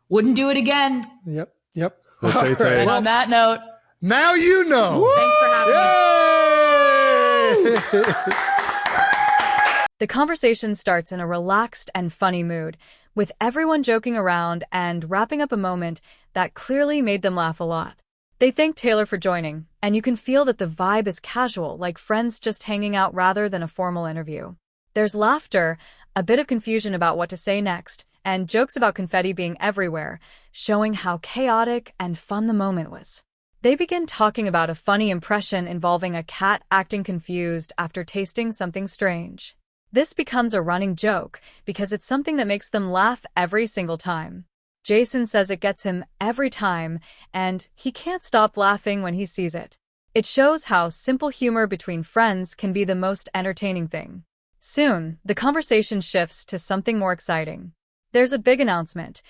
Wouldn't do it again. Yep. Yep. And on that note, now you know. Thanks for having me. The conversation starts in a relaxed and funny mood, with everyone joking around and wrapping up a moment that clearly made them laugh a lot. They thank Taylor for joining, and you can feel that the vibe is casual, like friends just hanging out rather than a formal interview. There's laughter, a bit of confusion about what to say next, and jokes about confetti being everywhere, showing how chaotic and fun the moment was. They begin talking about a funny impression involving a cat acting confused after tasting something strange. This becomes a running joke because it's something that makes them laugh every single time. Jason says it gets him every time, and he can't stop laughing when he sees it. It shows how simple humor between friends can be the most entertaining thing. Soon, the conversation shifts to something more exciting. There's a big announcement.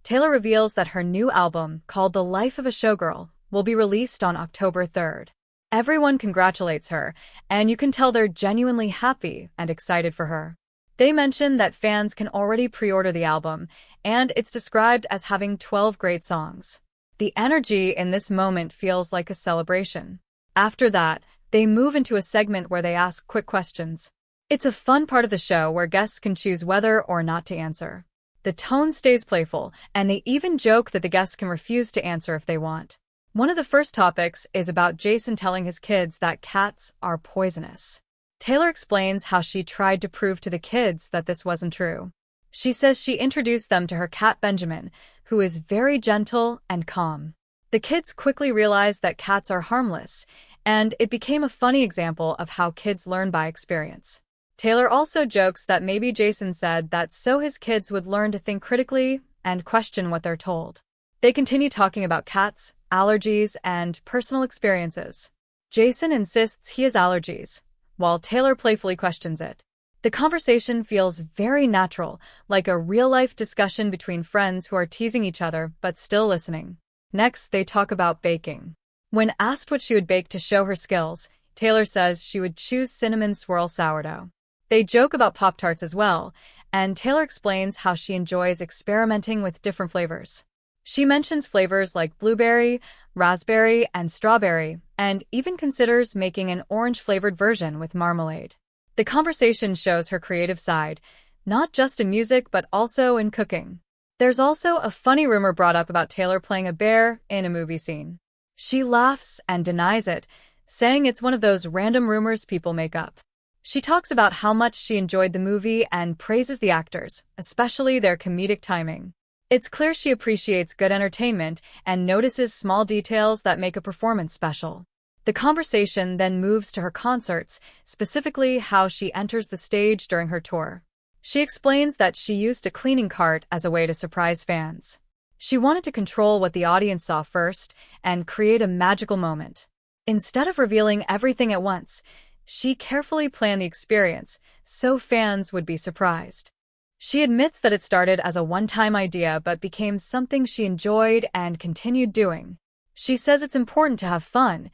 Taylor reveals that her new album, called The Life of a Showgirl, will be released on October 3rd. Everyone congratulates her, and you can tell they're genuinely happy and excited for her. They mention that fans can already pre-order the album, and it's described as having 12 great songs. The energy in this moment feels like a celebration. After that, they move into a segment where they ask quick questions. It's a fun part of the show where guests can choose whether or not to answer. The tone stays playful, and they even joke that the guests can refuse to answer if they want. One of the first topics is about Jason telling his kids that cats are poisonous. Taylor explains how she tried to prove to the kids that this wasn't true. She says she introduced them to her cat Benjamin, who is very gentle and calm. The kids quickly realized that cats are harmless, and it became a funny example of how kids learn by experience. Taylor also jokes that maybe Jason said that so his kids would learn to think critically and question what they're told. They continue talking about cats, allergies, and personal experiences. Jason insists he has allergies, while Taylor playfully questions it. The conversation feels very natural, like a real-life discussion between friends who are teasing each other but still listening. Next, they talk about baking. When asked what she would bake to show her skills, Taylor says she would choose cinnamon swirl sourdough. They joke about Pop-Tarts as well, and Taylor explains how she enjoys experimenting with different flavors. She mentions flavors like blueberry, raspberry, and strawberry, and even considers making an orange-flavored version with marmalade. The conversation shows her creative side, not just in music but also in cooking. There's also a funny rumor brought up about Taylor playing a bear in a movie scene. She laughs and denies it, saying it's one of those random rumors people make up. She talks about how much she enjoyed the movie and praises the actors, especially their comedic timing. It's clear she appreciates good entertainment and notices small details that make a performance special. The conversation then moves to her concerts, specifically how she enters the stage during her tour. She explains that she used a cleaning cart as a way to surprise fans. She wanted to control what the audience saw first and create a magical moment. Instead of revealing everything at once, she carefully planned the experience so fans would be surprised. She admits that it started as a one-time idea but became something she enjoyed and continued doing. She says it's important to have fun,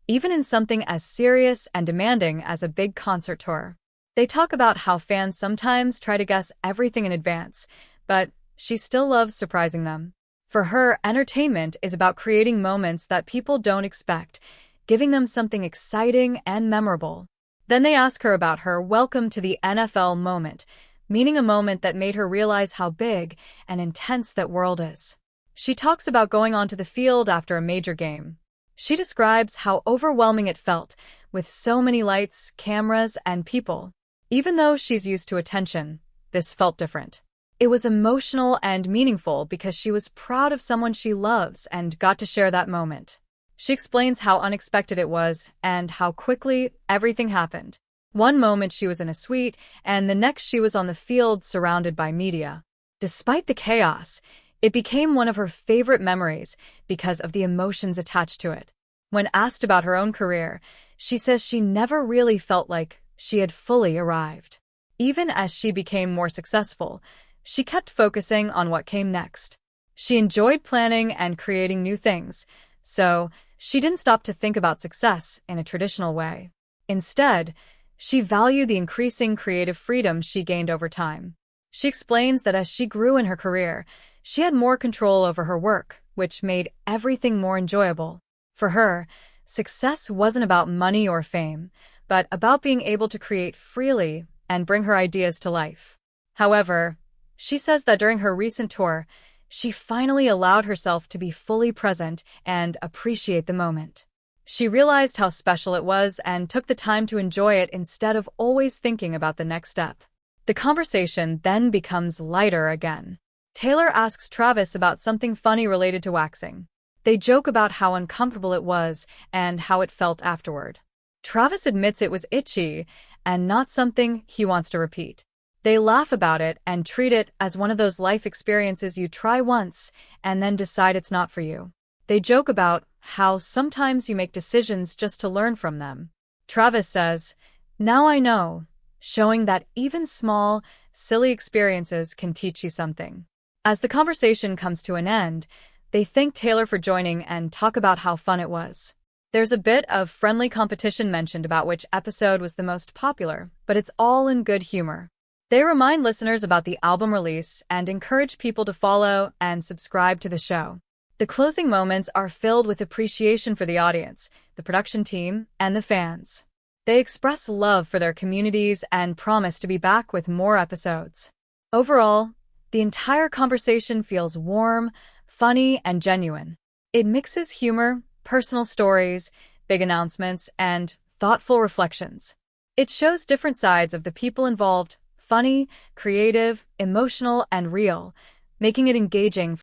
even in something as serious and demanding as a big concert tour. They talk about how fans sometimes try to guess everything in advance, but she still loves surprising them. For her, entertainment is about creating moments that people don't expect, giving them something exciting and memorable. Then they ask her about her welcome to the NFL moment, meaning a moment that made her realize how big and intense that world is. She talks about going onto the field after a major game. She describes how overwhelming it felt, with so many lights, cameras, and people. Even though she's used to attention, this felt different. It was emotional and meaningful because she was proud of someone she loves and got to share that moment. She explains how unexpected it was and how quickly everything happened. One moment she was in a suite, and the next she was on the field surrounded by media. Despite the chaos, it became one of her favorite memories because of the emotions attached to it. When asked about her own career, she says she never really felt like she had fully arrived. Even as she became more successful, she kept focusing on what came next. She enjoyed planning and creating new things, so she didn't stop to think about success in a traditional way. Instead, she valued the increasing creative freedom she gained over time. She explains that as she grew in her career, She had more control over her work, which made everything more enjoyable. For her, success wasn't about money or fame, but about being able to create freely and bring her ideas to life. However, she says that during her recent tour, she finally allowed herself to be fully present and appreciate the moment. She realized how special it was and took the time to enjoy it instead of always thinking about the next step. The conversation then becomes lighter again. Taylor asks Travis about something funny related to waxing. They joke about how uncomfortable it was and how it felt afterward. Travis admits it was itchy and not something he wants to repeat. They laugh about it and treat it as one of those life experiences you try once and then decide it's not for you. They joke about how sometimes you make decisions just to learn from them. Travis says, "Now I know," showing that even small, silly experiences can teach you something. As the conversation comes to an end, they thank Taylor for joining and talk about how fun it was. There's a bit of friendly competition mentioned about which episode was the most popular, but it's all in good humor. They remind listeners about the album release and encourage people to follow and subscribe to the show. The closing moments are filled with appreciation for the audience, the production team, and the fans. They express love for their communities and promise to be back with more episodes. Overall, the entire conversation feels warm, funny, and genuine. It mixes humor, personal stories, big announcements, and thoughtful reflections. It shows different sides of the people involved: funny, creative, emotional, and real, making it engaging